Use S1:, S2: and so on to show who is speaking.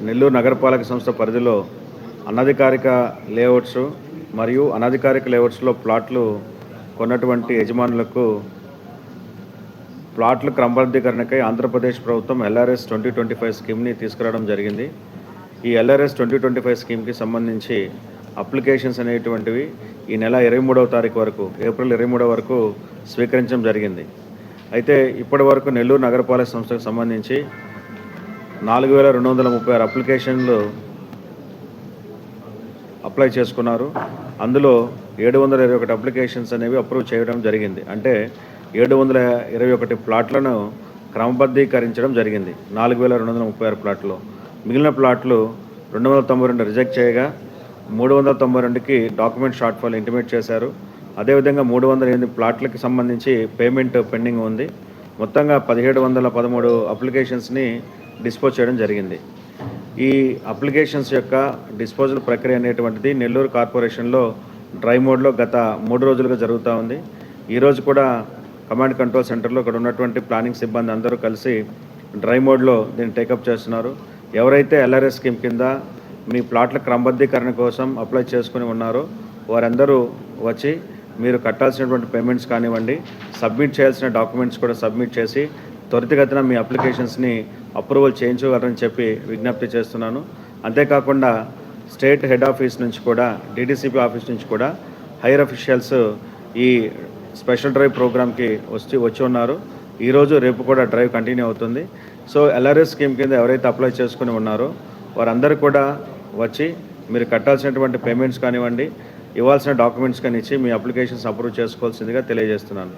S1: నెల్లూరు నగరపాలక సంస్థ పరిధిలో అనధికారిక లేఅవుట్స్ మరియు అనధికారిక లేఅవుట్స్లో ప్లాట్లు కొన్నటువంటి యజమానులకు ప్లాట్ల క్రమబద్ధీకరణకై ఆంధ్రప్రదేశ్ ప్రభుత్వం LRS 2025 స్కీమ్ని తీసుకురావడం జరిగింది. ఈ LRS 2025 స్కీమ్కి సంబంధించి అప్లికేషన్స్ అనేటువంటివి ఈ నెల 23వ తారీఖు వరకు, ఏప్రిల్ 23 వరకు స్వీకరించడం జరిగింది. అయితే ఇప్పటి వరకు నెల్లూరు నగరపాలక సంస్థకు సంబంధించి 4236 అప్లికేషన్లు అప్లై చేసుకున్నారు. అందులో 721 అప్లికేషన్స్ అనేవి అప్రూవ్ చేయడం జరిగింది. అంటే 721 ప్లాట్లను క్రమబద్ధీకరించడం జరిగింది 4236 ప్లాట్లు. మిగిలిన ప్లాట్లు 292 రిజెక్ట్ చేయగా 392కి డాక్యుమెంట్ షార్ట్ ఫాల్ ఇంటిమేట్ చేశారు. అదేవిధంగా 308 ప్లాట్లకి సంబంధించి పేమెంట్ పెండింగ్ ఉంది. మొత్తంగా 1713 అప్లికేషన్స్ని డిస్పోజ్ చేయడం జరిగింది. ఈ అప్లికేషన్స్ యొక్క డిస్పోజల్ ప్రక్రియ అనేటువంటిది నెల్లూరు కార్పొరేషన్లో డ్రై మోడ్లో గత 3 రోజులుగా జరుగుతూ ఉంది. ఈరోజు కూడా కమాండ్ కంట్రోల్ సెంటర్లో ఇక్కడ ఉన్నటువంటి ప్లానింగ్ సిబ్బంది అందరూ కలిసి డ్రై మోడ్లో దీన్ని టేకప్ చేస్తున్నారు. ఎవరైతే LRS స్కీమ్ కింద మీ ప్లాట్ల క్రమబద్ధీకరణ కోసం అప్లై చేసుకుని ఉన్నారో వారందరూ వచ్చి మీరు కట్టాల్సినటువంటి పేమెంట్స్ కానివ్వండి, సబ్మిట్ చేయాల్సిన డాక్యుమెంట్స్ కూడా సబ్మిట్ చేసి త్వరితగతిన మీ అప్లికేషన్స్ని అప్రూవల్ చేయించగలరని చెప్పి విజ్ఞప్తి చేస్తున్నాను. అంతేకాకుండా స్టేట్ హెడ్ ఆఫీస్ నుంచి కూడా, DDCP ఆఫీస్ నుంచి కూడా హైయర్ అఫీషియల్స్ ఈ స్పెషల్ డ్రైవ్ ప్రోగ్రామ్కి వచ్చి ఉన్నారు. ఈరోజు రేపు కూడా డ్రైవ్ కంటిన్యూ అవుతుంది. సో LRS స్కీమ్ కింద ఎవరైతే అప్లై చేసుకుని ఉన్నారో వారందరూ కూడా వచ్చి మీరు కట్టాల్సినటువంటి పేమెంట్స్ కానివ్వండి, ఇవ్వాల్సిన డాక్యుమెంట్స్ కానీ ఇచ్చి మీ అప్లికేషన్స్ అప్రూవ్ చేసుకోవాల్సిందిగా తెలియజేస్తున్నాను.